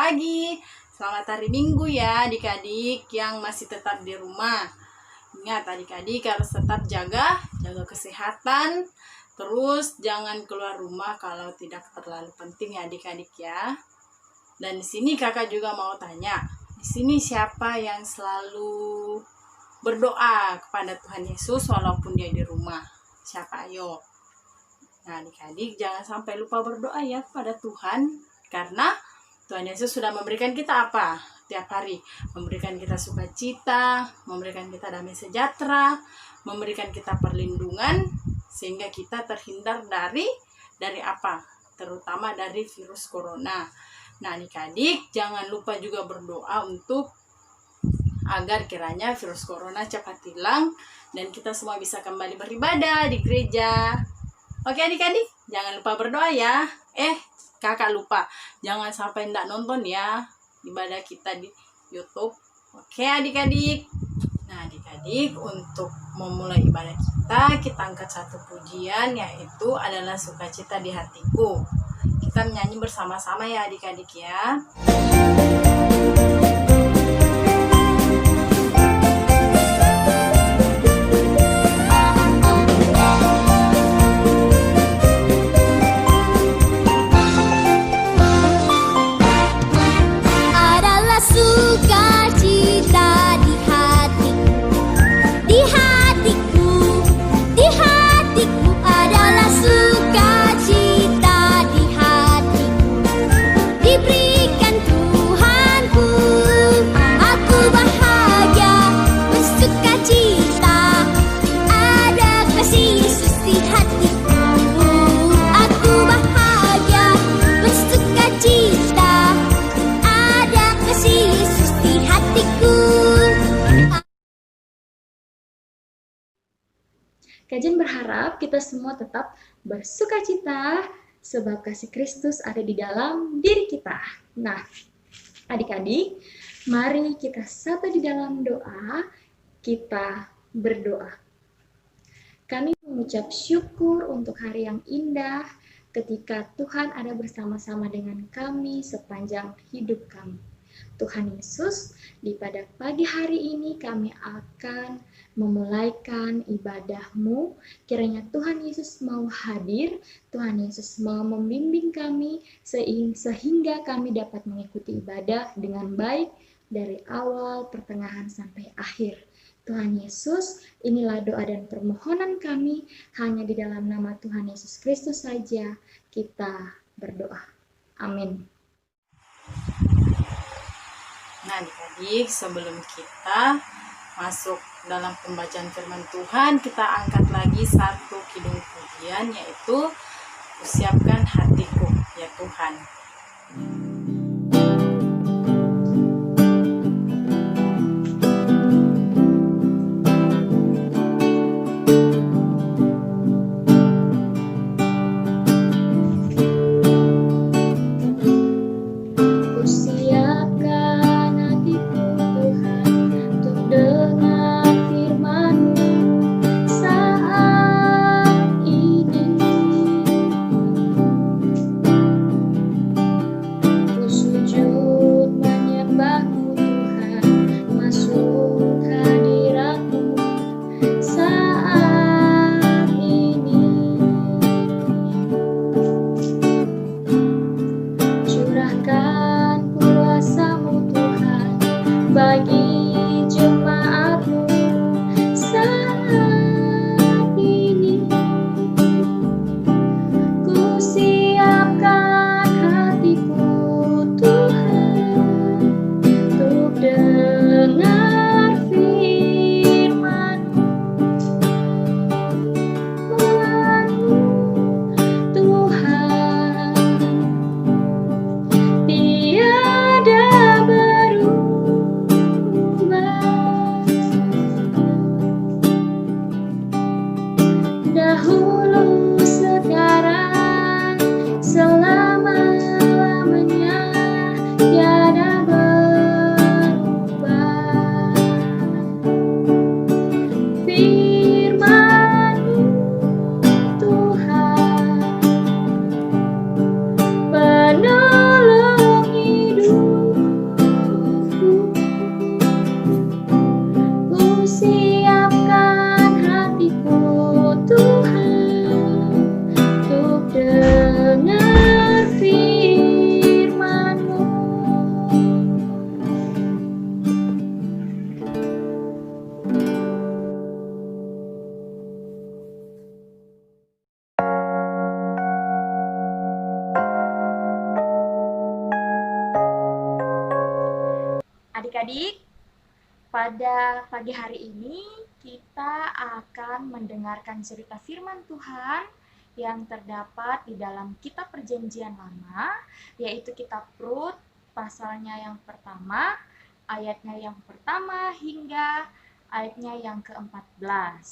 pagi, selamat hari Minggu ya adik-adik yang masih tetap di rumah. Ingat adik-adik harus tetap jaga kesehatan, terus jangan keluar rumah kalau tidak terlalu penting ya adik-adik ya. Dan di sini kakak juga mau tanya, di sini siapa yang selalu berdoa kepada Tuhan Yesus walaupun dia di rumah? Siapa? Ayo. Nah adik-adik jangan sampai lupa berdoa ya kepada Tuhan, karena Tuhan Yesus sudah memberikan kita apa? Tiap hari memberikan kita sukacita, memberikan kita damai sejahtera, memberikan kita perlindungan sehingga kita terhindar dari apa? Terutama dari virus corona. Nah adik-adik jangan lupa juga berdoa untuk agar kiranya virus corona cepat hilang dan kita semua bisa kembali beribadah di gereja. Oke adik-adik, jangan lupa berdoa ya. Kakak lupa, jangan sampai ndak nonton ya ibadah kita di YouTube. Oke adik-adik. Nah adik-adik, untuk memulai ibadah kita angkat satu pujian, yaitu adalah sukacita di hatiku. Kita menyanyi bersama-sama ya adik-adik ya. Kajian berharap kita semua tetap bersukacita sebab kasih Kristus ada di dalam diri kita. Nah, adik-adik, mari kita satu di dalam doa, kita berdoa. Kami mengucap syukur untuk hari yang indah ketika Tuhan ada bersama-sama dengan kami sepanjang hidup kami. Tuhan Yesus, di pada pagi hari ini kami akan memulaikan ibadah-Mu. Kiranya Tuhan Yesus mau hadir, Tuhan Yesus mau membimbing kami sehingga kami dapat mengikuti ibadah dengan baik dari awal, pertengahan, sampai akhir. Tuhan Yesus, inilah doa dan permohonan kami, hanya di dalam nama Tuhan Yesus Kristus saja kita berdoa. Amin. Nah adik-adik, sebelum kita masuk dalam pembacaan firman Tuhan, kita angkat lagi satu kidung pujian, yaitu Kusiapkan Hatiku ya Tuhan. Penolong hidup. Adik-adik, pada pagi hari ini kita akan mendengarkan cerita firman Tuhan yang terdapat di dalam kitab Perjanjian Lama, yaitu kitab Rut, pasalnya yang pertama, ayatnya yang pertama hingga ayatnya yang ke-14.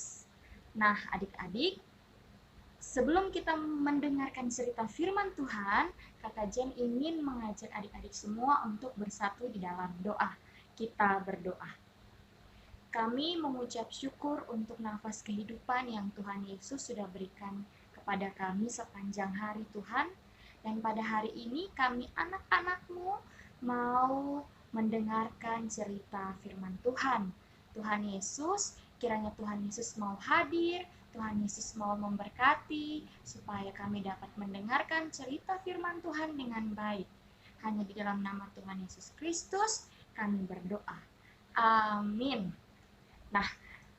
Nah, adik-adik, sebelum kita mendengarkan cerita firman Tuhan, Kakak Jen ingin mengajak adik-adik semua untuk bersatu di dalam doa. Kita berdoa. Kami mengucap syukur untuk nafas kehidupan yang Tuhan Yesus sudah berikan kepada kami sepanjang hari Tuhan. Dan pada hari ini kami anak-anak-Mu mau mendengarkan cerita firman Tuhan. Tuhan Yesus, kiranya Tuhan Yesus mau hadir, Tuhan Yesus mau memberkati, supaya kami dapat mendengarkan cerita firman Tuhan dengan baik. Hanya di dalam nama Tuhan Yesus Kristus kami berdoa. Amin. Nah,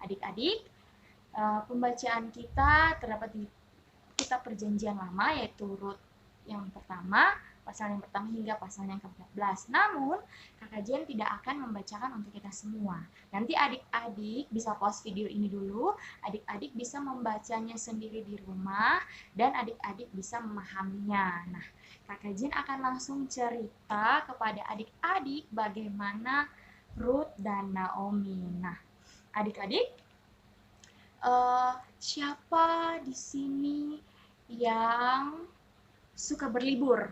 adik-adik, pembacaan kita terdapat di kitab Perjanjian Lama, yaitu Rut yang pertama, pasal yang pertama hingga pasal yang ke-14. Namun, Kakak Jen tidak akan membacakan untuk kita semua. Nanti adik-adik bisa pause video ini dulu, adik-adik bisa membacanya sendiri di rumah, dan adik-adik bisa memahaminya. Nah, Kakak Jen akan langsung cerita kepada adik-adik bagaimana Rut dan Naomi. Nah, adik-adik, siapa di sini yang suka berlibur?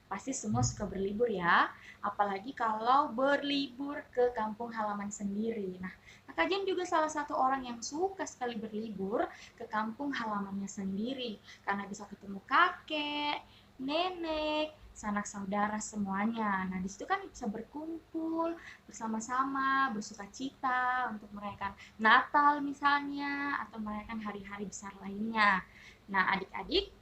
Pasti semua suka berlibur ya, apalagi kalau berlibur ke kampung halaman sendiri. Nah, Kakak Jen juga salah satu orang yang suka sekali berlibur ke kampung halamannya sendiri, karena bisa ketemu kakek, nenek, sanak saudara semuanya. Nah, di situ kan bisa berkumpul bersama-sama, bersuka cita untuk merayakan Natal misalnya, atau merayakan hari-hari besar lainnya. Nah, adik-adik,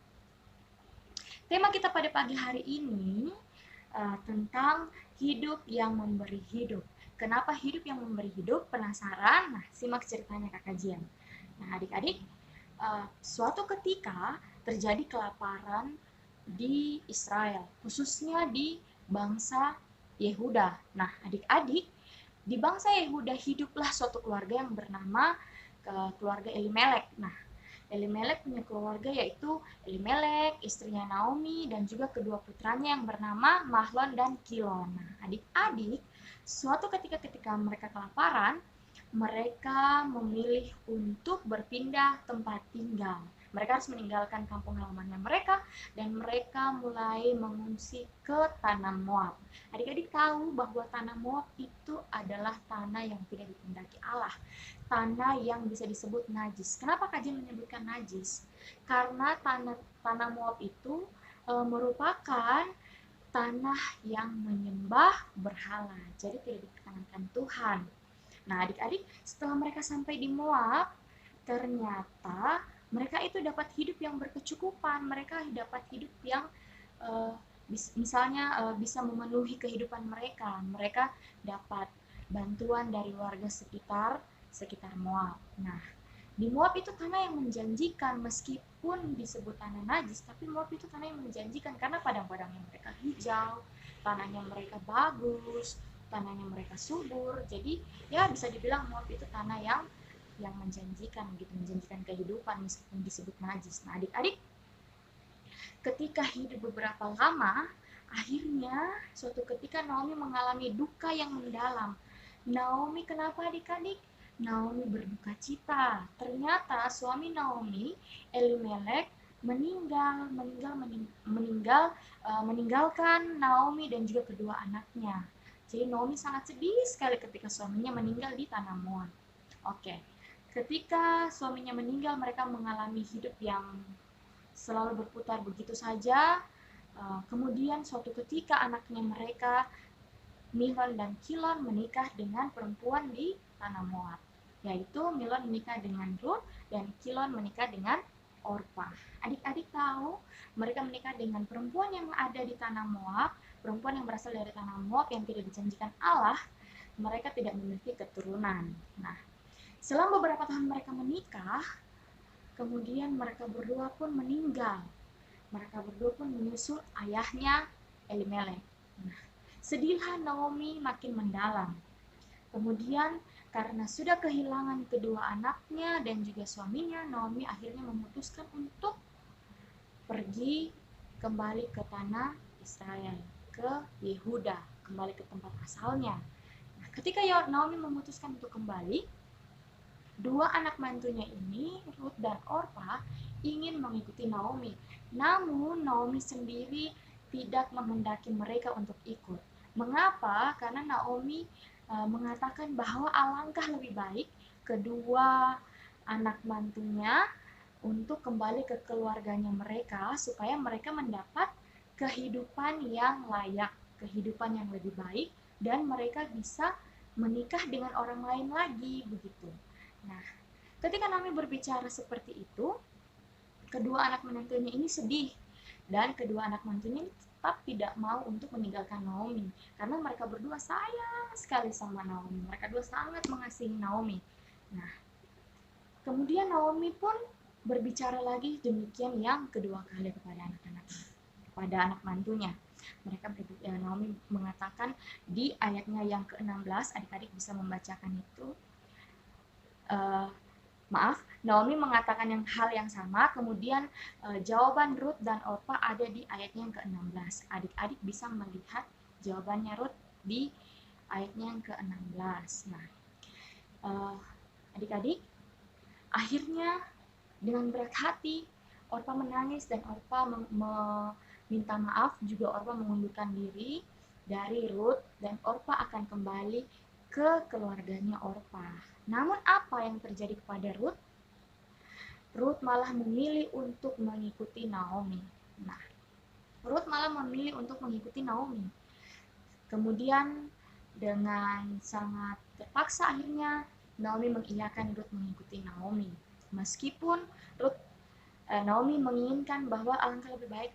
tema kita pada pagi hari ini tentang hidup yang memberi hidup. Kenapa hidup yang memberi hidup? Penasaran? Nah, simak ceritanya Kakak Jian. Nah, adik-adik, suatu ketika terjadi kelaparan di Israel, khususnya di bangsa Yehuda. Nah, adik-adik, di bangsa Yehuda hiduplah suatu keluarga yang bernama keluarga Elimelek. Nah, Elimelek punya keluarga yaitu Elimelek, istrinya Naomi, dan juga kedua putranya yang bernama Mahlon dan Kilon. Nah, adik-adik, suatu ketika mereka kelaparan, mereka memilih untuk berpindah tempat tinggal. Mereka harus meninggalkan kampung halamannya mereka, dan mereka mulai mengungsi ke tanah Moab. Adik-adik tahu bahwa tanah Moab itu adalah tanah yang tidak dikehendaki Allah, tanah yang bisa disebut najis. Kenapa Kajian menyebutkan najis? Karena tanah Moab itu merupakan tanah yang menyembah berhala, jadi tidak diperkenankan Tuhan. Nah, adik-adik, setelah mereka sampai di Moab, ternyata mereka itu dapat hidup yang berkecukupan. Mereka dapat hidup yang misalnya bisa memenuhi kehidupan mereka. Mereka dapat bantuan dari warga sekitar Moab. Nah, di Moab itu tanah yang menjanjikan, meskipun disebut tanah najis, tapi Moab itu tanah yang menjanjikan karena padang-padangnya mereka hijau, tanahnya mereka bagus, tanahnya mereka subur. Jadi ya bisa dibilang Moab itu tanah yang menjanjikan gitu, menjanjikan kehidupan meskipun disebut najis. Nah, adik-adik, ketika hidup beberapa lama, akhirnya suatu ketika Naomi mengalami duka yang mendalam. Naomi kenapa adik-adik? Naomi berduka cita. Ternyata suami Naomi, Elimelek, meninggalkan Naomi dan juga kedua anaknya. Jadi Naomi sangat sedih sekali ketika suaminya meninggal di tanah Moab. Oke. Ketika suaminya meninggal, mereka mengalami hidup yang selalu berputar begitu saja. Kemudian suatu ketika anaknya mereka, Milon dan Kilon, menikah dengan perempuan di tanah Moab. Yaitu Milon menikah dengan Rut dan Kilon menikah dengan Orpah. Adik-adik tahu, mereka menikah dengan perempuan yang ada di tanah Moab, perempuan yang berasal dari tanah Moab yang tidak dijanjikan Allah. Mereka tidak memiliki keturunan. Nah, selang beberapa tahun mereka menikah, kemudian mereka berdua pun meninggal. Mereka berdua pun menyusul ayahnya Elimelek. Nah, sedihlah Naomi makin mendalam. Kemudian karena sudah kehilangan kedua anaknya dan juga suaminya, Naomi akhirnya memutuskan untuk pergi kembali ke tanah Israel, ke Yehuda, kembali ke tempat asalnya. Nah, ketika Naomi memutuskan untuk kembali, dua anak mantunya ini, Ruth dan Orpa, ingin mengikuti Naomi. Namun Naomi sendiri tidak menghendaki mereka untuk ikut. Mengapa? Karena Naomi mengatakan bahwa alangkah lebih baik kedua anak mantunya untuk kembali ke keluarganya mereka supaya mereka mendapat kehidupan yang layak, kehidupan yang lebih baik, dan mereka bisa menikah dengan orang lain lagi, begitu. Nah, ketika Naomi berbicara seperti itu, kedua anak menantunya ini sedih, dan kedua anak mantunya ini tetap tidak mau untuk meninggalkan Naomi, karena mereka berdua sayang sekali sama Naomi, mereka dua sangat mengasihi Naomi. Nah, kemudian Naomi pun berbicara lagi demikian yang kedua kali kepada anak mantunya. Naomi mengatakan di ayatnya yang ke-16, adik-adik bisa membacakan itu. Naomi mengatakan hal yang sama, kemudian jawaban Ruth dan Orpa ada di ayatnya yang ke-16. Adik-adik bisa melihat jawabannya Ruth di ayatnya yang ke-16. Nah, adik-adik, akhirnya dengan berat hati Orpa menangis dan Orpa meminta maaf, juga Orpa mengundurkan diri dari Ruth dan Orpa akan kembali ke keluarganya Orpa. Namun apa yang terjadi kepada Ruth? Ruth malah memilih untuk mengikuti Naomi. Nah, Ruth malah memilih untuk mengikuti Naomi. Kemudian dengan sangat terpaksa akhirnya Naomi mengiyakan Ruth mengikuti Naomi. Meskipun Naomi menginginkan bahwa alangkah lebih baik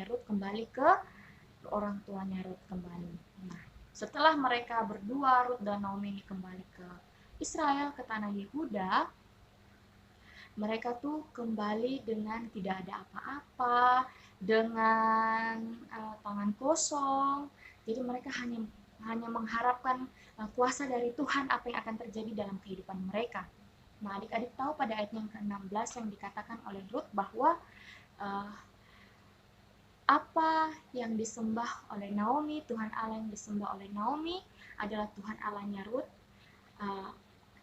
Ruth kembali ke orang tuanya Ruth kembali. Nah, setelah mereka berdua, Ruth dan Naomi kembali ke Israel, ke tanah Yehuda, mereka tuh kembali dengan tidak ada apa-apa, dengan tangan kosong. Jadi mereka hanya mengharapkan kuasa dari Tuhan apa yang akan terjadi dalam kehidupan mereka. Nah, adik-adik tahu pada ayat yang ke-16 yang dikatakan oleh Ruth bahwa apa yang disembah oleh Naomi, Tuhan Allah yang disembah oleh Naomi adalah Tuhan Allahnya Ruth,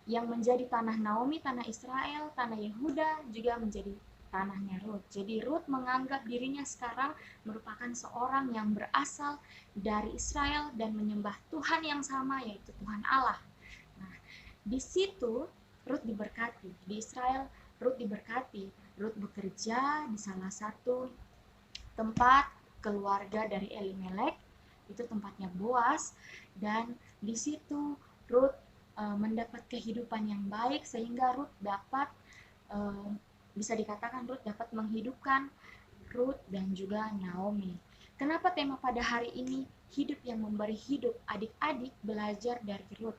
yang menjadi tanah Naomi, tanah Israel, tanah Yehuda juga menjadi tanahnya Ruth. Jadi Ruth menganggap dirinya sekarang merupakan seorang yang berasal dari Israel dan menyembah Tuhan yang sama, yaitu Tuhan Allah. Nah, di situ Ruth diberkati. Di Israel Ruth diberkati. Ruth bekerja di salah satu tempat keluarga dari Elimelek, itu tempatnya Boas, dan di situ Ruth mendapat kehidupan yang baik sehingga Ruth dapat bisa dikatakan Ruth dapat menghidupkan Ruth dan juga Naomi. Kenapa tema pada hari ini hidup yang memberi hidup? Adik-adik belajar dari Ruth.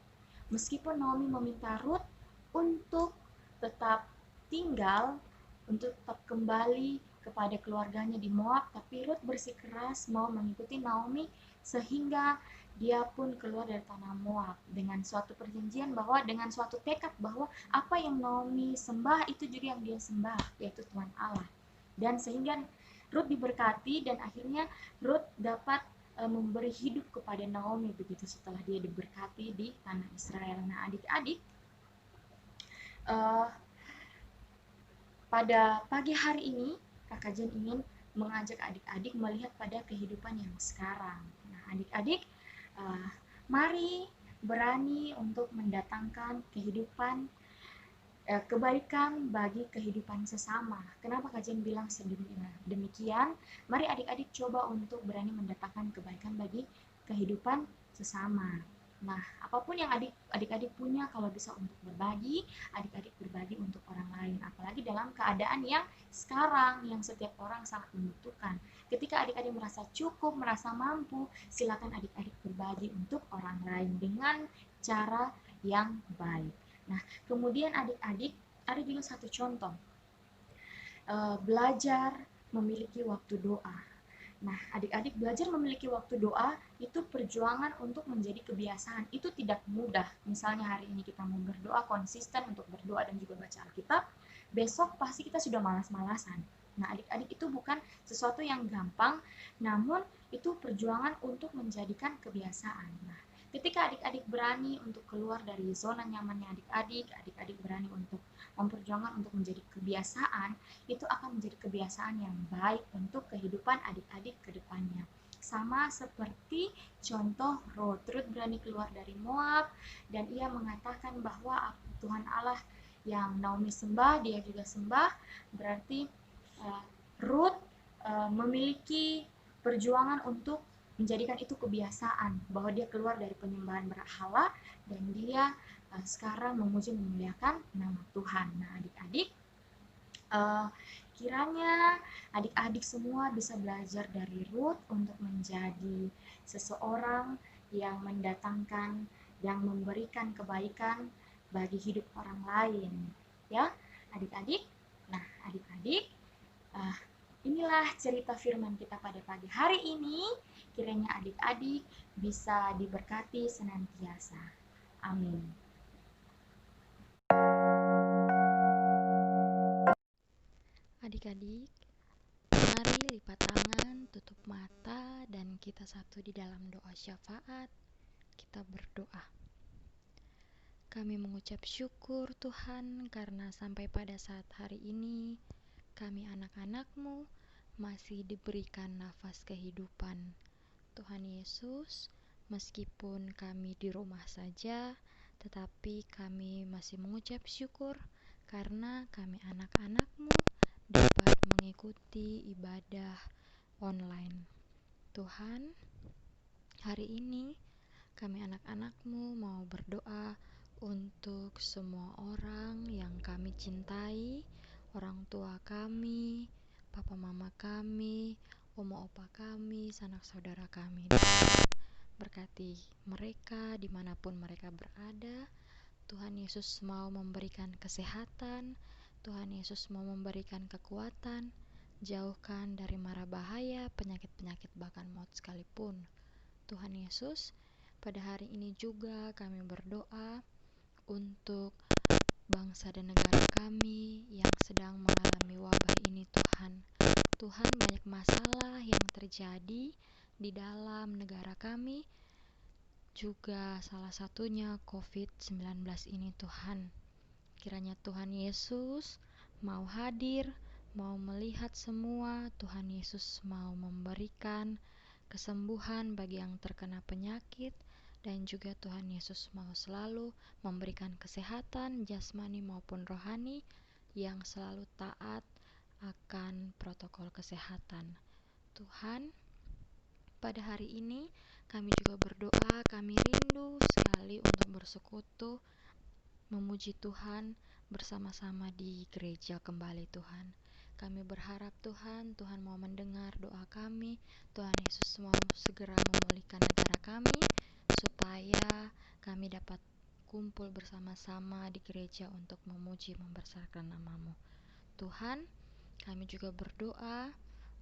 Meskipun Naomi meminta Ruth untuk tetap tinggal, untuk tetap kembali kepada keluarganya di Moab, tapi Ruth bersikeras mau mengikuti Naomi sehingga dia pun keluar dari tanah Moab dengan suatu perjanjian bahwa dengan suatu tekad bahwa apa yang Naomi sembah itu juga yang dia sembah, yaitu Tuhan Allah. Dan sehingga Ruth diberkati dan akhirnya Ruth dapat memberi hidup kepada Naomi begitu setelah dia diberkati di tanah Israel. Nah, adik-adik, pada pagi hari ini Kakak Jen ingin mengajak adik-adik melihat pada kehidupan yang sekarang. Nah, adik-adik, mari berani untuk mendatangkan kehidupan kebaikan bagi kehidupan sesama. Kenapa Kak Jen bilang demikian? Mari adik-adik coba untuk berani mendatangkan kebaikan bagi kehidupan sesama. Nah, apapun yang adik-adik punya, kalau bisa untuk berbagi, adik-adik berbagi untuk orang lain. Apalagi dalam keadaan yang sekarang, yang setiap orang sangat membutuhkan. Ketika adik-adik merasa cukup, merasa mampu, silakan adik-adik berbagi untuk orang lain dengan cara yang baik. Nah, kemudian adik-adik, ada juga satu contoh. Belajar memiliki waktu doa. Nah, adik-adik belajar memiliki waktu doa itu perjuangan untuk menjadi kebiasaan. Itu tidak mudah. Misalnya hari ini kita mau berdoa konsisten untuk berdoa dan juga baca Alkitab, besok pasti kita sudah malas-malasan. Nah, adik-adik itu bukan sesuatu yang gampang, namun itu perjuangan untuk menjadikan kebiasaan. Nah, ketika adik-adik berani untuk keluar dari zona nyamannya adik-adik berani untuk memperjuangkan untuk menjadi kebiasaan, itu akan menjadi kebiasaan yang baik untuk kehidupan adik-adik ke depannya. Sama seperti contoh Ruth. Ruth berani keluar dari Moab dan ia mengatakan bahwa Tuhan Allah yang Naomi sembah, dia juga sembah. Berarti Ruth memiliki perjuangan untuk menjadikan itu kebiasaan, bahwa dia keluar dari penyembahan berhala dan dia sekarang memuji memuliakan nama Tuhan. Nah, adik-adik, kiranya adik-adik semua bisa belajar dari Ruth untuk menjadi seseorang yang mendatangkan, yang memberikan kebaikan bagi hidup orang lain, ya adik-adik. Nah, adik-adik, inilah cerita firman kita pada pagi hari ini. Kiranya adik-adik bisa diberkati senantiasa. Amin. Adik-adik, mari lipat tangan, tutup mata, dan kita satu di dalam doa syafaat. Kita berdoa. Kami mengucap syukur Tuhan karena sampai pada saat hari ini, kami anak-anak-Mu masih diberikan nafas kehidupan. Tuhan Yesus, meskipun kami di rumah saja, tetapi kami masih mengucap syukur karena kami anak-anak-Mu dapat mengikuti ibadah online. Tuhan, hari ini kami anak-anak-Mu mau berdoa untuk semua orang yang kami cintai, orang tua kami, papa mama kami, oma opa kami, sanak saudara kami. Berkati mereka dimanapun mereka berada. Tuhan Yesus mau memberikan kesehatan, Tuhan Yesus mau memberikan kekuatan, jauhkan dari mara bahaya, penyakit-penyakit bahkan maut sekalipun. Tuhan Yesus, pada hari ini juga kami berdoa untuk bangsa dan negara kami yang sedang mengalami wabah ini Tuhan. Tuhan, banyak masalah yang terjadi di dalam negara kami, juga salah satunya COVID-19 ini Tuhan. Kiranya Tuhan Yesus mau hadir, mau melihat semua. Tuhan Yesus mau memberikan kesembuhan bagi yang terkena penyakit, dan juga Tuhan Yesus mau selalu memberikan kesehatan jasmani maupun rohani yang selalu taat akan protokol kesehatan. Tuhan, pada hari ini kami juga berdoa, kami rindu sekali untuk bersekutu, memuji Tuhan bersama-sama di gereja kembali Tuhan. Kami berharap Tuhan mau mendengar doa kami. Tuhan Yesus mau segera memulihkan negara kami, supaya kami dapat kumpul bersama-sama di gereja untuk memuji membesarkan nama-Mu. Tuhan, kami juga berdoa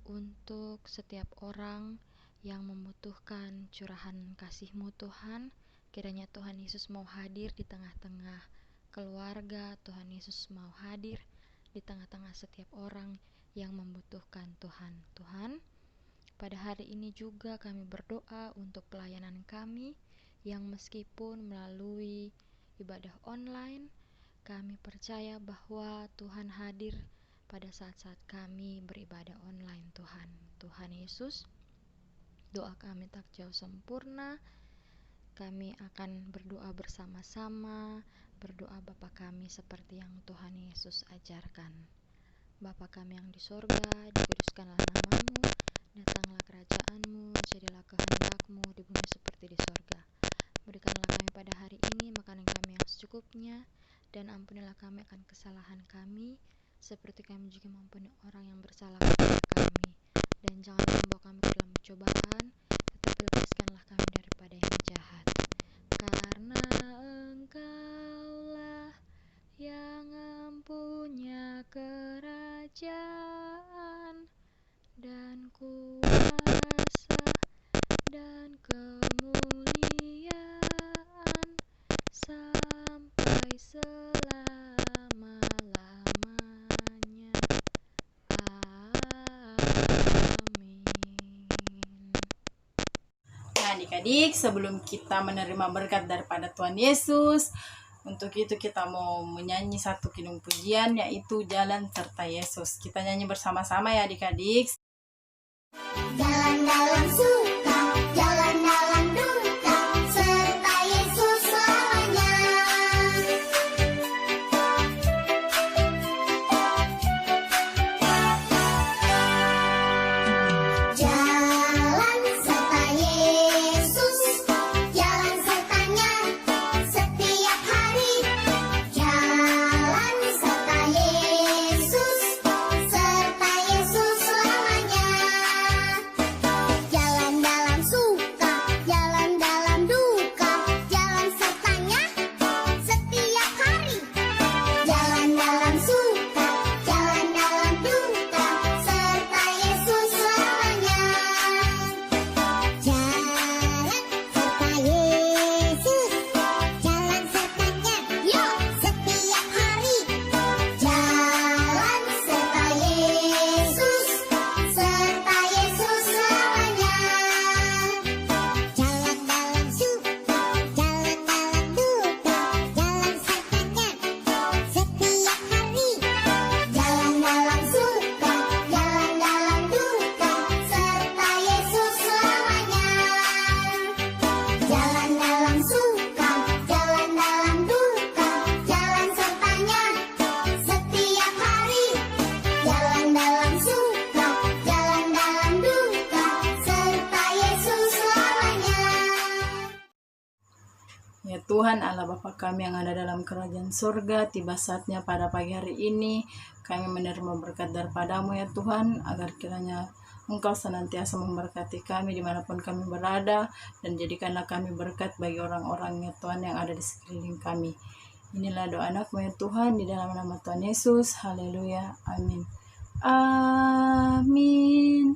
untuk setiap orang yang membutuhkan curahan kasih-Mu Tuhan. Kiranya Tuhan Yesus mau hadir di tengah-tengah keluarga. Tuhan Yesus mau hadir di tengah-tengah setiap orang yang membutuhkan Tuhan. Tuhan, pada hari ini juga kami berdoa untuk pelayanan kami yang meskipun melalui ibadah online, kami percaya bahwa Tuhan hadir pada saat-saat kami beribadah online Tuhan. Tuhan Yesus, doa kami tak jauh sempurna. Kami akan berdoa bersama-sama, berdoa Bapa kami seperti yang Tuhan Yesus ajarkan. Bapa kami yang di sorga, dikuduskanlah nama-Mu, datanglah kerajaan-Mu, jadilah kehendak-Mu di bumi seperti di sorga. Berikanlah kami pada hari ini makanan kami yang secukupnya, dan ampunilah kami akan kesalahan kami, seperti kami juga mengampuni orang yang bersalah kepada kami. Dan jangan membawa kami ke dalam pencobaan, tetapi lepaskanlah kami daripada yang jahat. Karena Engkaulah yang mempunyai kerajaan dan kuasa adik-adik, sebelum kita menerima berkat daripada Tuhan Yesus, untuk itu kita mau menyanyi satu kidung pujian, yaitu Jalan Serta Yesus. Kita nyanyi bersama-sama ya adik-adik. Jalan dalam suka, jalan dalam duka, serta Yesus selamanya. Jalan serta Yesus, jalan sertanya setiap hari. Jalan serta Yesus, serta Yesus selamanya. Jalan dalam suka, jalan dalam duka, jalan sertanya setiap hari. Jalan dalam suka, jalan dalam duka, serta Yesus selamanya. Jalan serta Yesus, jalan sertanya, yo, setiap hari. Jalan serta Yesus, serta Yesus selamanya. Jalan dalam suka, jalan dalam duka, jalan sertanya setiap hari. Jalan dalam suka, jalan dalam duka, serta Yesus selamanya. Jalan dalam suka, jalan dalam duka, jalan sertanya setiap hari. Jalan dalam suka, jalan dalam duka, serta Yesus selamanya. Ya Tuhan Allah Bapa kami yang ada dalam kerajaan surga, tiba saatnya pada pagi hari ini kami menerima berkat daripadamu ya Tuhan, agar kiranya Engkau senantiasa memberkati kami dimanapun kami berada, dan jadikanlah kami berkat bagi orang-orang ya Tuhan yang ada di sekeliling kami. Inilah doa anakmu ya Tuhan, di dalam nama Tuhan Yesus. Haleluya. Amin. Amin.